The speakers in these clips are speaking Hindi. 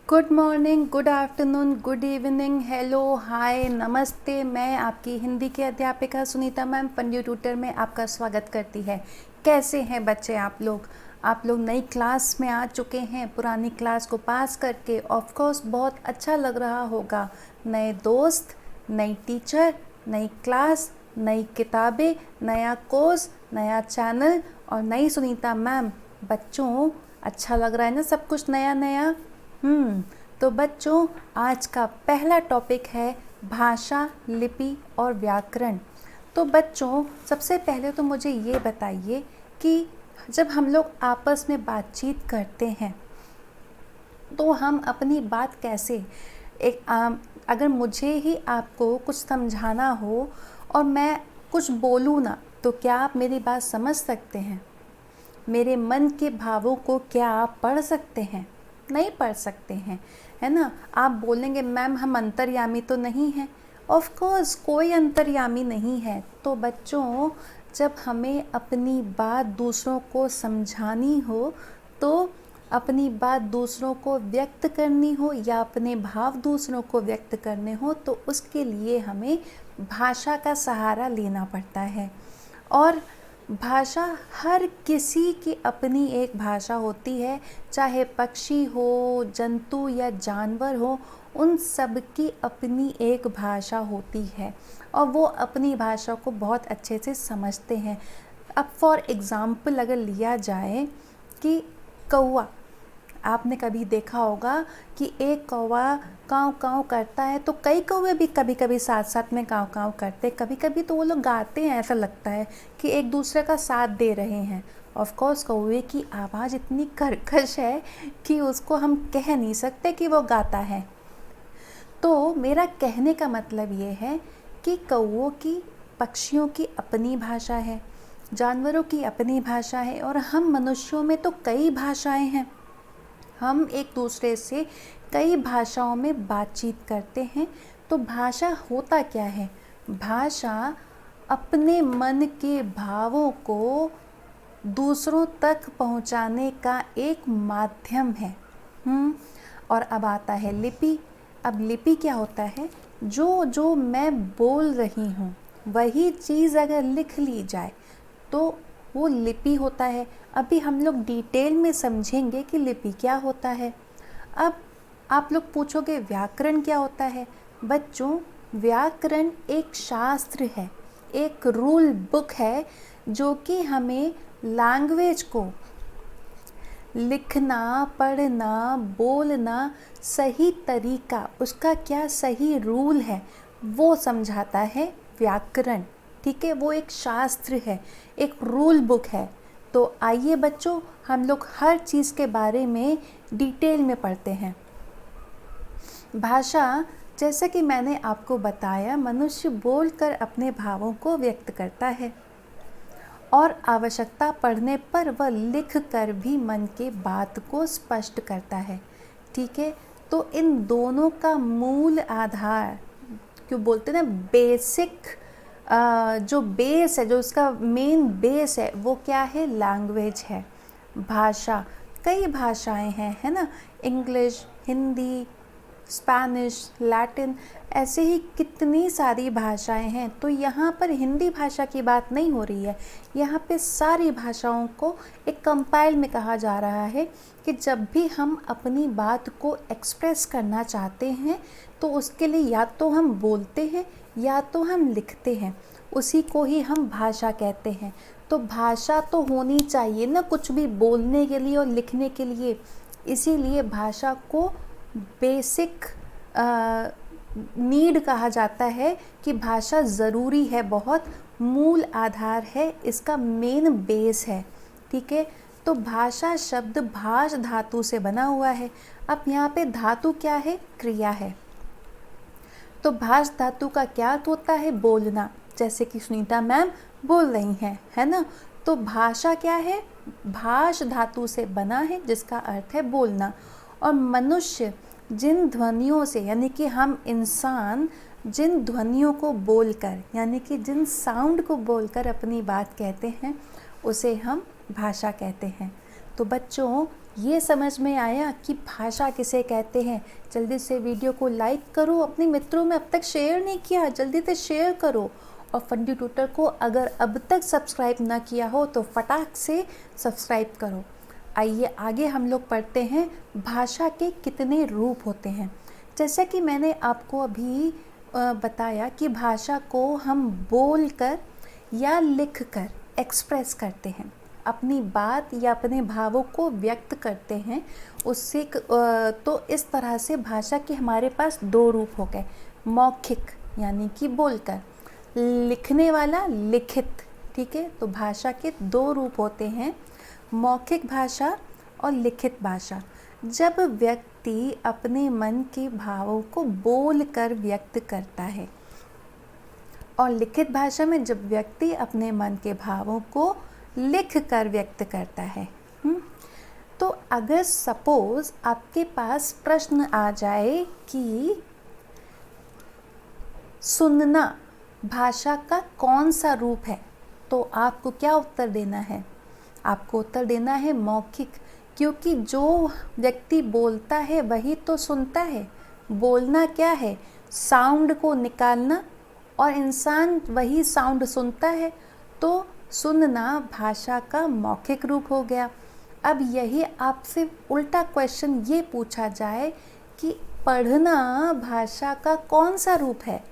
Good morning, good afternoon, good evening, hello, hi, नमस्ते। मैं आपकी हिंदी की अध्यापिका सुनीता मैम पंडित ट्यूटर में आपका स्वागत करती है। कैसे हैं बच्चे आप लोग? आप लोग नई क्लास में आ चुके हैं, पुरानी क्लास को पास करके। ऑफ कोर्स बहुत अच्छा लग रहा होगा। नए दोस्त, नई टीचर, नई क्लास, नई किताबें, नया कोर्स, नया चैनल और नई सुनीता मैम। बच्चों, अच्छा लग रहा है ना सब कुछ नया नया? तो बच्चों, आज का पहला टॉपिक है भाषा, लिपि और व्याकरण। तो बच्चों, सबसे पहले तो मुझे ये बताइए कि जब हम लोग आपस में बातचीत करते हैं तो हम अपनी बात कैसे अगर मुझे ही आपको कुछ समझाना हो और मैं कुछ बोलूँ ना, तो क्या आप मेरी बात समझ सकते हैं? मेरे मन के भावों को क्या आप पढ़ सकते हैं? नहीं पढ़ सकते हैं, है ना। आप बोलेंगे मैम हम अंतर्यामी तो नहीं हैं। ऑफ कोर्स कोई अंतर्यामी नहीं है। तो बच्चों, जब हमें अपनी बात दूसरों को समझानी हो, तो अपनी बात दूसरों को व्यक्त करनी हो या अपने भाव दूसरों को व्यक्त करने हो, तो उसके लिए हमें भाषा का सहारा लेना पड़ता है। और भाषा, हर किसी की अपनी एक भाषा होती है, चाहे पक्षी हो, जंतु या जानवर हो, उन सब की अपनी एक भाषा होती है और वो अपनी भाषा को बहुत अच्छे से समझते हैं। अब फॉर एग्ज़ाम्पल अगर लिया जाए कि कौवा, आपने कभी देखा होगा कि एक कौवा काँव काँव करता है, तो कई कौवे भी कभी कभी साथ साथ में काँव काँव करते, कभी कभी तो वो लोग गाते हैं, ऐसा लगता है कि एक दूसरे का साथ दे रहे हैं। ऑफ कोर्स कौवे की आवाज़ इतनी कर्कश है कि उसको हम कह नहीं सकते कि वो गाता है। तो मेरा कहने का मतलब ये है कि कौवों की, पक्षियों की अपनी भाषा है, जानवरों की अपनी भाषा है, और हम मनुष्यों में तो कई भाषाएं हैं। हम एक दूसरे से कई भाषाओं में बातचीत करते हैं। तो भाषा होता क्या है? भाषा अपने मन के भावों को दूसरों तक पहुंचाने का एक माध्यम है। और अब आता है लिपि। अब लिपि क्या होता है? जो जो मैं बोल रही हूँ वही चीज़ अगर लिख ली जाए तो वो लिपि होता है। अभी हम लोग डिटेल में समझेंगे कि लिपि क्या होता है। अब आप लोग पूछोगे व्याकरण क्या होता है? बच्चों, व्याकरण एक शास्त्र है, एक रूल बुक है जो कि हमें लैंग्वेज को लिखना, पढ़ना, बोलना, सही तरीका, उसका क्या सही रूल है, वो समझाता है व्याकरण। ठीक है, वो एक शास्त्र है, एक रूल बुक है। तो आइए बच्चों, हम लोग हर चीज़ के बारे में डिटेल में पढ़ते हैं। भाषा, जैसा कि मैंने आपको बताया, मनुष्य बोलकर अपने भावों को व्यक्त करता है और आवश्यकता पड़ने पर वह लिख कर भी मन के बात को स्पष्ट करता है। ठीक है, तो इन दोनों का मूल आधार, क्यों बोलते हैं ना, बेसिक जो बेस है, जो उसका मेन बेस है, वो क्या है? लैंग्वेज है, भाषा। कई भाषाएं हैं, है ना। इंग्लिश, हिंदी, स्पेनिश, लैटिन, ऐसे ही कितनी सारी भाषाएं हैं। तो यहाँ पर हिंदी भाषा की बात नहीं हो रही है, यहाँ पे सारी भाषाओं को एक कंपाइल में कहा जा रहा है कि जब भी हम अपनी बात को एक्सप्रेस करना चाहते हैं तो उसके लिए या तो हम बोलते हैं या तो हम लिखते हैं, उसी को ही हम भाषा कहते हैं। तो भाषा तो होनी चाहिए ना कुछ भी बोलने के लिए और लिखने के लिए, इसीलिए भाषा को बेसिक नीड कहा जाता है कि भाषा ज़रूरी है, बहुत मूल आधार है, इसका मेन बेस है। ठीक है, तो भाषा शब्द भाष धातु से बना हुआ है। अब यहाँ पे धातु क्या है? क्रिया है। तो भाष धातु का क्या अर्थ होता है? बोलना, जैसे कि सुनीता मैम बोल रही हैं, है ना। तो भाषा क्या है? भाष धातु से बना है, जिसका अर्थ है बोलना। और मनुष्य जिन ध्वनियों से, यानी कि हम इंसान जिन ध्वनियों को बोलकर, यानी कि जिन साउंड को बोलकर अपनी बात कहते हैं, उसे हम भाषा कहते हैं। तो बच्चों, ये समझ में आया कि भाषा किसे कहते हैं। जल्दी से वीडियो को लाइक करो, अपने मित्रों में अब तक शेयर नहीं किया, जल्दी से शेयर करो। और फंडी ट्यूटर को अगर अब तक सब्सक्राइब ना किया हो तो फटाक से सब्सक्राइब करो। आइए आगे हम लोग पढ़ते हैं भाषा के कितने रूप होते हैं। जैसा कि मैंने आपको अभी बताया कि भाषा को हम बोलकर या लिखकर एक्सप्रेस करते हैं, अपनी बात या अपने भावों को व्यक्त करते हैं उससे। तो इस तरह से भाषा के हमारे पास दो रूप हो गए, मौखिक यानी कि बोलकर, लिखने वाला लिखित। ठीक है, तो भाषा के दो रूप होते हैं, मौखिक भाषा और लिखित भाषा। जब व्यक्ति अपने मन के भावों को बोलकर व्यक्त करता है, और लिखित भाषा में जब व्यक्ति अपने मन के भावों को लिख कर व्यक्त करता है। तो अगर सपोज आपके पास प्रश्न आ जाए कि सुनना भाषा का कौन सा रूप है, तो आपको क्या उत्तर देना है? आपको उत्तर देना है मौखिक, क्योंकि जो व्यक्ति बोलता है वही तो सुनता है। बोलना क्या है? साउंड को निकालना, और इंसान वही साउंड सुनता है, तो सुनना भाषा का मौखिक रूप हो गया। अब यही आपसे उल्टा क्वेश्चन ये पूछा जाए कि पढ़ना भाषा का कौन सा रूप है,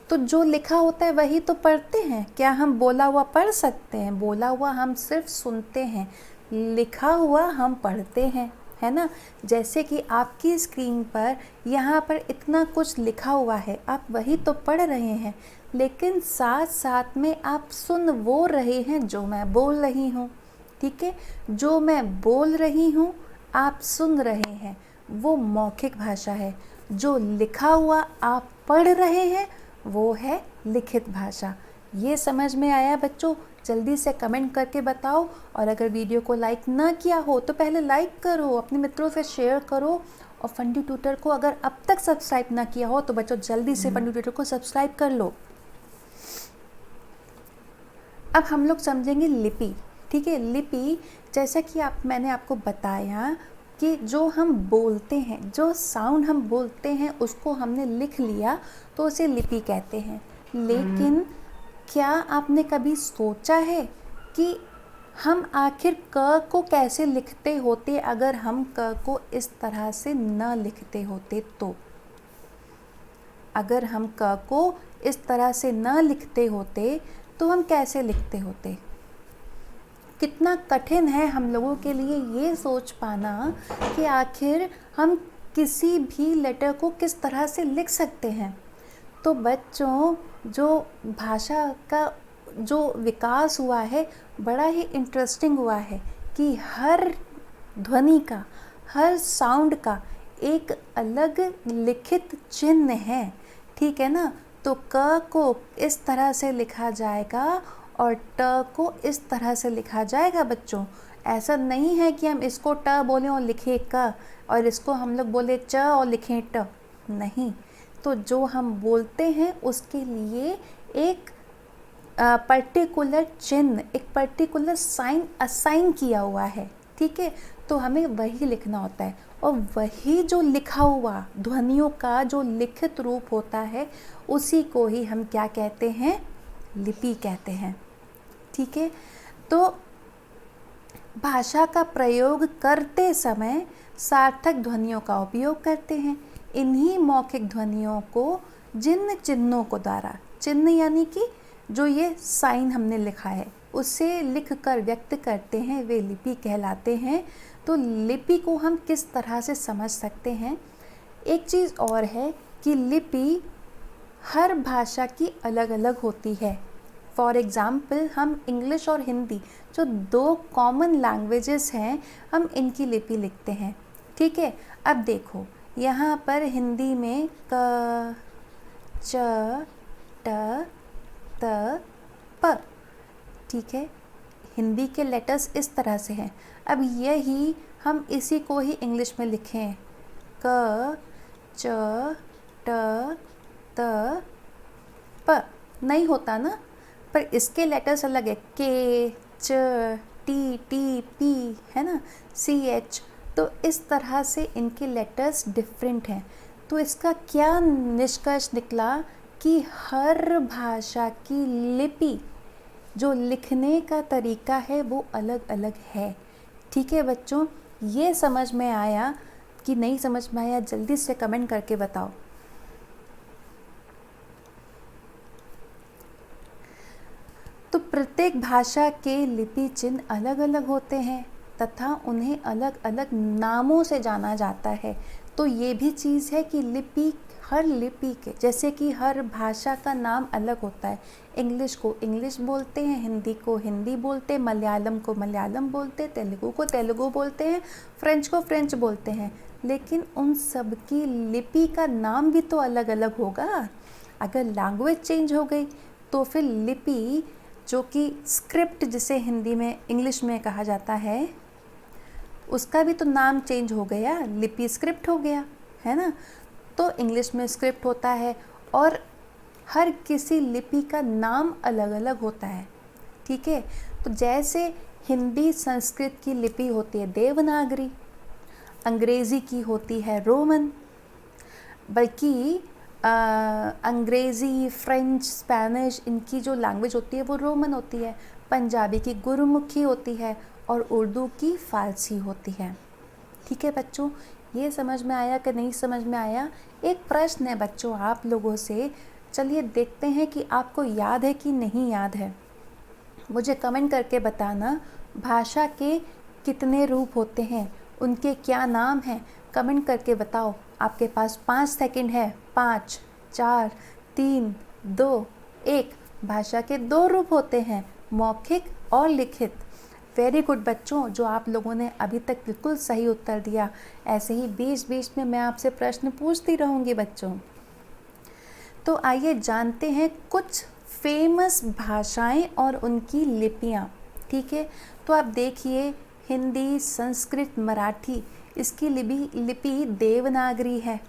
तो जो लिखा होता है वही तो पढ़ते हैं। क्या हम बोला हुआ पढ़ सकते हैं? बोला हुआ हम सिर्फ सुनते हैं, लिखा हुआ हम पढ़ते हैं, है ना। जैसे कि आपकी स्क्रीन पर यहाँ पर इतना कुछ लिखा हुआ है, आप वही तो पढ़ रहे हैं, लेकिन साथ साथ में आप सुन वो रहे हैं जो मैं बोल रही हूँ। ठीक है, जो मैं बोल रही हूँ आप सुन रहे हैं, वो मौखिक भाषा है। जो लिखा हुआ आप पढ़ रहे हैं वो है लिखित भाषा। ये समझ में आया बच्चों? जल्दी से कमेंट करके बताओ। और अगर वीडियो को लाइक ना किया हो तो पहले लाइक करो, अपने मित्रों से शेयर करो। और फंडी ट्यूटर को अगर अब तक सब्सक्राइब ना किया हो तो बच्चों जल्दी से फंडी ट्यूटर को सब्सक्राइब कर लो। अब हम लोग समझेंगे लिपि। ठीक है, लिपि जैसा कि मैंने आपको बताया कि जो हम बोलते हैं, जो साउंड हम बोलते हैं उसको हमने लिख लिया तो उसे लिपि कहते हैं। लेकिन क्या आपने कभी सोचा है कि हम आखिर क को कैसे लिखते होते अगर हम क को इस तरह से न लिखते होते तो? अगर हम क को इस तरह से न लिखते होते तो हम कैसे लिखते होते? कितना कठिन है हम लोगों के लिए ये सोच पाना कि आखिर हम किसी भी लेटर को किस तरह से लिख सकते हैं। तो बच्चों, जो भाषा का जो विकास हुआ है बड़ा ही इंटरेस्टिंग हुआ है कि हर ध्वनि का, हर साउंड का एक अलग लिखित चिन्ह है। ठीक है ना। तो क को इस तरह से लिखा जाएगा और ट को इस तरह से लिखा जाएगा बच्चों। ऐसा नहीं है कि हम इसको ट बोलें और लिखें क, और इसको हम लोग बोले च और लिखें ट। नहीं, तो जो हम बोलते हैं उसके लिए एक पर्टिकुलर चिन्ह, एक पर्टिकुलर साइन असाइन किया हुआ है। ठीक है, तो हमें वही लिखना होता है, और वही जो लिखा हुआ ध्वनियों का जो लिखित रूप होता है उसी को ही हम क्या कहते हैं? लिपि कहते हैं। ठीक है, तो भाषा का प्रयोग करते समय सार्थक ध्वनियों का उपयोग करते हैं। इन्हीं मौखिक ध्वनियों को जिन चिन्हों को द्वारा, चिन्ह यानी कि जो ये साइन हमने लिखा है उसे लिख कर व्यक्त करते हैं, वे लिपि कहलाते हैं। तो लिपि को हम किस तरह से समझ सकते हैं? एक चीज़ और है कि लिपि हर भाषा की अलग अलग होती है। फॉर एग्ज़ाम्पल, हम इंग्लिश और हिंदी जो दो कॉमन लैंग्वेजेस हैं, हम इनकी लिपि लिखते हैं। ठीक है, अब देखो यहाँ पर हिंदी में क, च, ट, त, प। ठीक है, हिंदी के लेटर्स इस तरह से हैं। अब यही हम इसी को ही इंग्लिश में लिखें, क, च, ट, त, प, नहीं होता ना। पर इसके लेटर्स अलग है, के, च, टी, टी, पी, है ना, सी, एच। तो इस तरह से इनके लेटर्स डिफरेंट हैं। तो इसका क्या निष्कर्ष निकला कि हर भाषा की लिपि, जो लिखने का तरीका है, वो अलग अलग है। ठीक है बच्चों, ये समझ में आया कि नहीं समझ में आया? जल्दी से कमेंट करके बताओ। तो प्रत्येक भाषा के लिपि चिन्ह अलग अलग होते हैं तथा उन्हें अलग अलग नामों से जाना जाता है। तो ये भी चीज़ है कि लिपि, हर लिपि के, जैसे कि हर भाषा का नाम अलग होता है। इंग्लिश को इंग्लिश बोलते हैं, हिंदी को हिंदी बोलते हैं, मलयालम को मलयालम बोलते हैं, तेलुगु को तेलुगु बोलते हैं, फ्रेंच को फ्रेंच बोलते हैं। लेकिन उन सब की लिपि का नाम भी तो अलग अलग होगा। अगर लैंग्वेज चेंज हो गई तो फिर लिपि, जो कि स्क्रिप्ट जिसे हिंदी में इंग्लिश में कहा जाता है, उसका भी तो नाम चेंज हो गया, लिपि स्क्रिप्ट हो गया, है ना। तो इंग्लिश में स्क्रिप्ट होता है और हर किसी लिपि का नाम अलग अलग होता है। ठीक है, तो जैसे हिंदी संस्कृत की लिपि होती है देवनागरी, अंग्रेज़ी की होती है रोमन, बल्कि अंग्रेज़ी, फ्रेंच, स्पेनिश, इनकी जो लैंग्वेज होती है वो रोमन होती है। पंजाबी की गुरुमुखी होती है और उर्दू की फ़ारसी होती है। ठीक है बच्चों, ये समझ में आया कि नहीं समझ में आया? एक प्रश्न है बच्चों आप लोगों से, चलिए देखते हैं कि आपको याद है कि नहीं याद है। मुझे कमेंट करके बताना, भाषा के कितने रूप होते हैं, उनके क्या नाम हैं, कमेंट करके बताओ। आपके पास 5 सेकंड है। 5, 4, 3, 2, 1। भाषा के 2 रूप होते हैं, मौखिक और लिखित। वेरी गुड बच्चों, जो आप लोगों ने अभी तक बिल्कुल सही उत्तर दिया। ऐसे ही बीच बीच में मैं आपसे प्रश्न पूछती रहूँगी बच्चों। तो आइए जानते हैं कुछ फेमस भाषाएं और उनकी लिपियां। ठीक है, तो आप देखिए, हिंदी, संस्कृत, मराठी, इसकी लिपि देवनागरी है।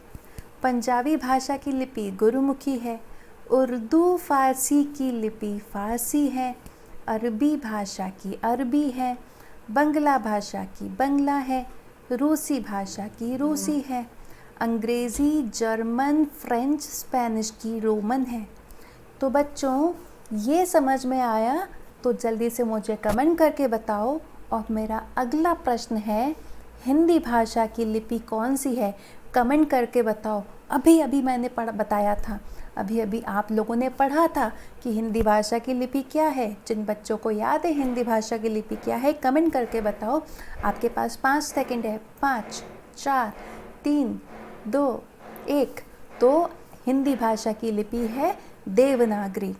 पंजाबी भाषा की लिपि गुरुमुखी है। उर्दू फ़ारसी की लिपि फ़ारसी है। अरबी भाषा की अरबी है। बंगला भाषा की बंगला है। रूसी भाषा की रूसी है। अंग्रेज़ी, जर्मन, फ्रेंच, स्पेनिश की रोमन है। तो बच्चों, ये समझ में आया? तो जल्दी से मुझे कमेंट करके बताओ। और मेरा अगला प्रश्न है, हिंदी भाषा की लिपि कौन सी है? कमेंट करके बताओ। अभी अभी मैंने बताया था, अभी अभी आप लोगों ने पढ़ा था कि हिंदी भाषा की लिपि क्या है। जिन बच्चों को याद है हिंदी भाषा की लिपि क्या है, कमेंट करके बताओ। आपके पास 5 सेकंड है। 5, 4, 3, 2, 1। तो हिंदी भाषा की लिपि है देवनागरी।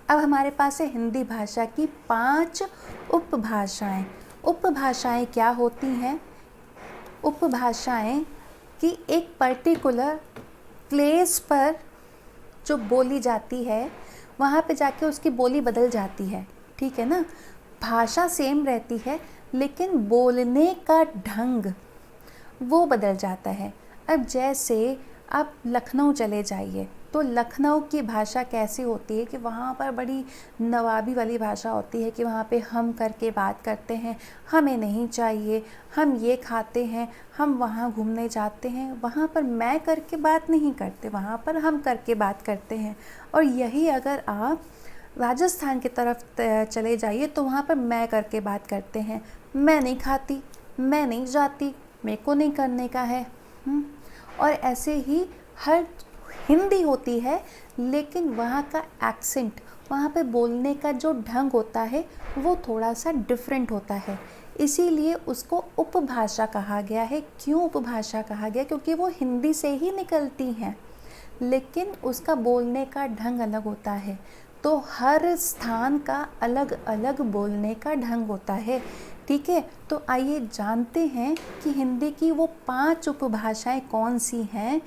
अब हमारे पास है हिंदी भाषा की 5 उपभाषाएं। उपभाषाएं क्या होती हैं? उपभाषाएं कि एक पर्टिकुलर प्लेस पर जो बोली जाती है, वहाँ पे जाके उसकी बोली बदल जाती है। ठीक है ना, भाषा सेम रहती है लेकिन बोलने का ढंग वो बदल जाता है। अब जैसे आप लखनऊ चले जाइए, तो लखनऊ की भाषा कैसी होती है कि वहाँ पर बड़ी नवाबी वाली भाषा होती है कि वहाँ पे हम करके बात करते हैं, हमें नहीं चाहिए, हम ये खाते हैं, हम वहाँ घूमने जाते हैं। वहाँ पर मैं करके बात नहीं करते, वहाँ पर हम करके बात करते हैं। और यही अगर आप राजस्थान की तरफ चले जाइए तो वहाँ पर मैं करके बात करते हैं। मैं नहीं खाती, मैं नहीं जाती, मेरे को नहीं करने का है। और ऐसे ही हर हिंदी होती है लेकिन वहाँ का एक्सेंट, वहाँ पे बोलने का जो ढंग होता है वो थोड़ा सा डिफरेंट होता है, इसीलिए उसको उपभाषा कहा गया है। क्यों उपभाषा कहा गया? क्योंकि वो हिंदी से ही निकलती हैं लेकिन उसका बोलने का ढंग अलग होता है। तो हर स्थान का अलग अलग बोलने का ढंग होता है। ठीक है, तो आइए जानते हैं कि हिंदी की वो 5 उपभाषाएं कौन सी हैं।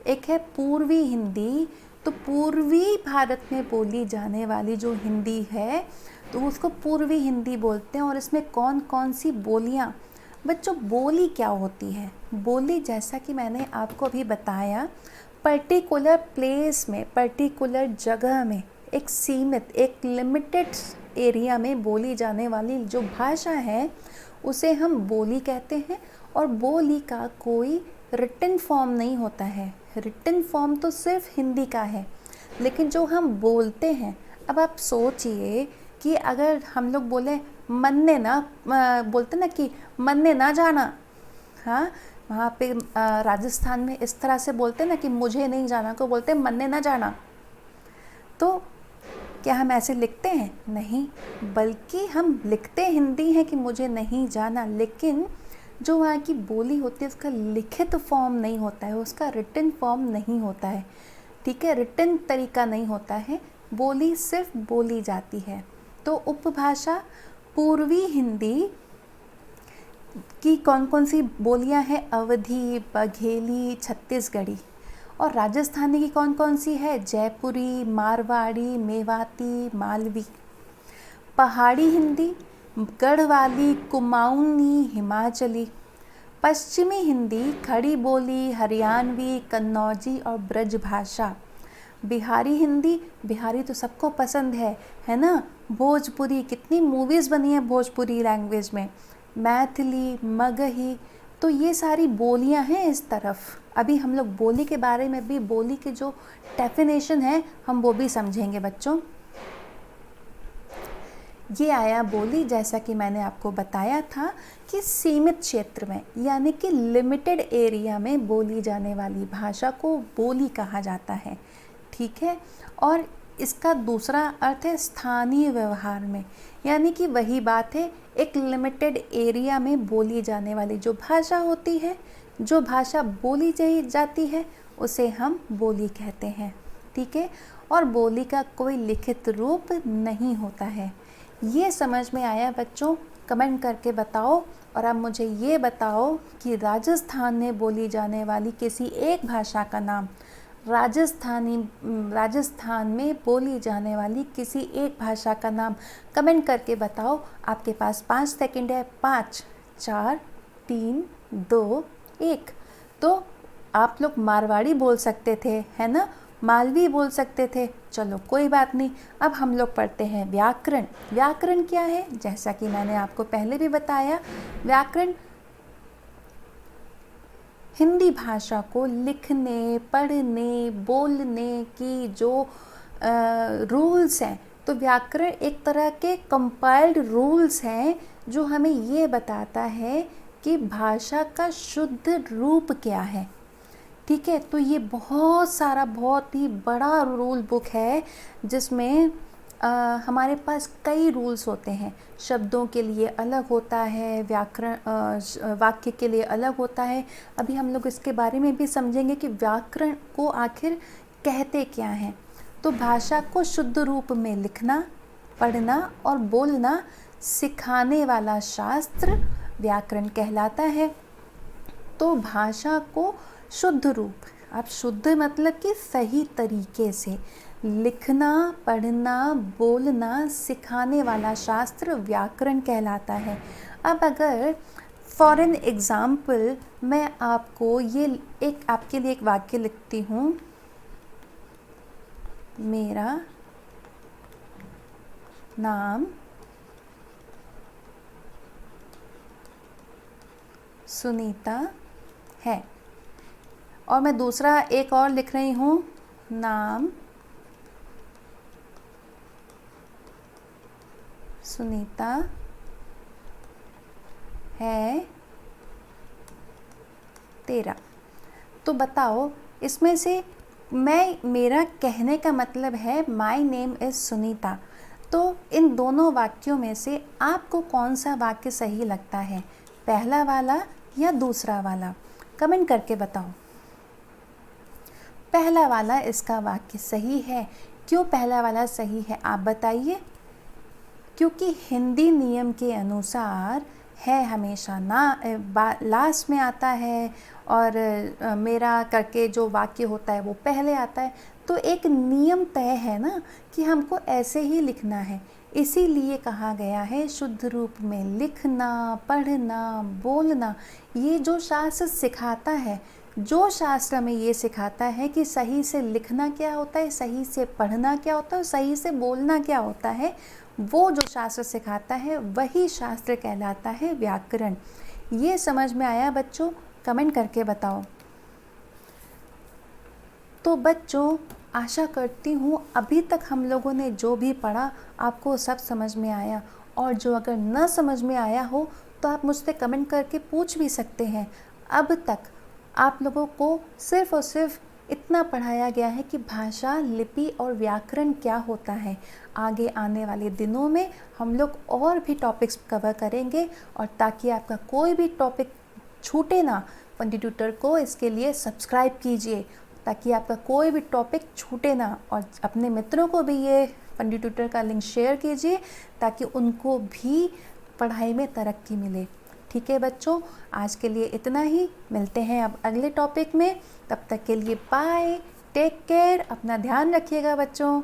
एक है पूर्वी हिंदी। तो पूर्वी भारत में बोली जाने वाली जो हिंदी है तो उसको पूर्वी हिंदी बोलते हैं। और इसमें कौन कौन सी बोलियाँ? बच्चों, बोली क्या होती है? बोली, जैसा कि मैंने आपको अभी बताया, पर्टिकुलर प्लेस में, पर्टिकुलर जगह में, एक सीमित, एक लिमिटेड एरिया में बोली जाने वाली जो भाषा है उसे हम बोली कहते हैं। और बोली का कोई रिटन फॉर्म नहीं होता है, रिटन फॉर्म तो सिर्फ हिंदी का है, लेकिन जो हम बोलते हैं, अब आप सोचिए कि अगर हम लोग बोले मन्ने ना, बोलते ना कि मन्ने ना जाना, हाँ, वहाँ पे राजस्थान में इस तरह से बोलते ना कि मुझे नहीं जाना को बोलते हैं मन्ने ना जाना। तो क्या हम ऐसे लिखते हैं? नहीं, बल्कि हम लिखते हिंदी है कि मुझे नहीं जाना, लेकिन जो वहाँ की बोली होती है उसका लिखित फॉर्म नहीं होता है, उसका रिटन फॉर्म नहीं होता है, ठीक है, रिटन तरीका नहीं होता है, बोली सिर्फ बोली जाती है। तो उपभाषा पूर्वी हिंदी की कौन कौन सी बोलियां हैं? अवधी, बघेली, छत्तीसगढ़ी। और राजस्थानी की कौन कौन सी है? जयपुरी, मारवाड़ी, मेवाती, मालवी। पहाड़ी हिंदी गढ़वाली, कुमाऊनी, हिमाचली। पश्चिमी हिंदी खड़ी बोली, हरियाणवी, कन्नौजी और ब्रज भाषा। बिहारी हिंदी, बिहारी तो सबको पसंद है ना? भोजपुरी, कितनी मूवीज़ बनी है भोजपुरी लैंग्वेज में। मैथिली, मगही, तो ये सारी बोलियां हैं इस तरफ। अभी हम लोग बोली के बारे में भी, बोली के जो डेफिनेशन है हम वो भी समझेंगे बच्चों। ये आया बोली, जैसा कि मैंने आपको बताया था कि सीमित क्षेत्र में यानी कि लिमिटेड एरिया में बोली जाने वाली भाषा को बोली कहा जाता है, ठीक है। और इसका दूसरा अर्थ है स्थानीय व्यवहार में, यानी कि वही बात है, एक लिमिटेड एरिया में बोली जाने वाली जो भाषा होती है, जो भाषा बोली जाती है उसे हम बोली कहते हैं, ठीक है। और बोली का कोई लिखित रूप नहीं होता है। ये समझ में आया बच्चों? कमेंट करके बताओ। और अब मुझे ये बताओ कि राजस्थान में बोली जाने वाली किसी एक भाषा का नाम, राजस्थान में बोली जाने वाली किसी एक भाषा का नाम कमेंट करके बताओ। आपके पास 5 सेकंड है। 5, 4, 3, 2, 1। तो आप लोग मारवाड़ी बोल सकते थे, है ना, मालवी बोल सकते थे, चलो कोई बात नहीं। अब हम लोग पढ़ते हैं व्याकरण। व्याकरण क्या है? जैसा कि मैंने आपको पहले भी बताया, व्याकरण हिंदी भाषा को लिखने, पढ़ने, बोलने की जो रूल्स हैं, तो व्याकरण एक तरह के कंपाइल्ड रूल्स हैं जो हमें ये बताता है कि भाषा का शुद्ध रूप क्या है, ठीक है। तो ये बहुत ही बड़ा रूल बुक है जिसमें हमारे पास कई रूल्स होते हैं। शब्दों के लिए अलग होता है, व्याकरण वाक्य के लिए अलग होता है। अभी हम लोग इसके बारे में भी समझेंगे कि व्याकरण को आखिर कहते क्या हैं। तो भाषा को शुद्ध रूप में लिखना, पढ़ना और बोलना सिखाने वाला शास्त्र व्याकरण कहलाता है। तो भाषा को शुद्ध रूप, अब शुद्ध मतलब कि सही तरीके से लिखना, पढ़ना, बोलना सिखाने वाला शास्त्र व्याकरण कहलाता है। अब अगर फॉर एन एग्ज़ाम्पल मैं आपको आपके लिए एक वाक्य लिखती हूँ। मेरा नाम सुनीता है। और मैं दूसरा एक और लिख रही हूँ, नाम सुनीता है तेरा। तो बताओ इसमें से मेरा कहने का मतलब है माय नेम इज़ सुनीता। तो इन दोनों वाक्यों में से आपको कौन सा वाक्य सही लगता है, पहला वाला या दूसरा वाला? कमेंट करके बताओ। पहला वाला इसका वाक्य सही है। क्यों पहला वाला सही है आप बताइए? क्योंकि हिंदी नियम के अनुसार है हमेशा लास्ट में आता है और मेरा करके जो वाक्य होता है वो पहले आता है। तो एक नियम तय है ना कि हमको ऐसे ही लिखना है, इसीलिए कहा गया है शुद्ध रूप में लिखना, पढ़ना, बोलना। ये जो शास्त्र सिखाता है, जो शास्त्र में ये सिखाता है कि सही से लिखना क्या होता है, सही से पढ़ना क्या होता है, सही से बोलना क्या होता है, वो जो शास्त्र सिखाता है वही शास्त्र कहलाता है व्याकरण। ये समझ में आया बच्चों? कमेंट करके बताओ। तो बच्चों, आशा करती हूँ अभी तक हम लोगों ने जो भी पढ़ा आपको सब समझ में आया, और जो अगर न समझ में आया हो तो आप मुझसे कमेंट करके पूछ भी सकते हैं। अब तक आप लोगों को सिर्फ़ और सिर्फ इतना पढ़ाया गया है कि भाषा, लिपि और व्याकरण क्या होता है। आगे आने वाले दिनों में हम लोग और भी टॉपिक्स कवर करेंगे, और ताकि आपका कोई भी टॉपिक छूटे ना, पंडित ट्यूटर को इसके लिए सब्सक्राइब कीजिए ताकि आपका कोई भी टॉपिक छूटे ना, और अपने मित्रों को भी ये पंडित ट्यूटर का लिंक शेयर कीजिए ताकि उनको भी पढ़ाई में तरक्की मिले। ठीक है बच्चों, आज के लिए इतना ही। मिलते हैं अब अगले टॉपिक में। तब तक के लिए बाय, टेक केयर, अपना ध्यान रखिएगा बच्चों।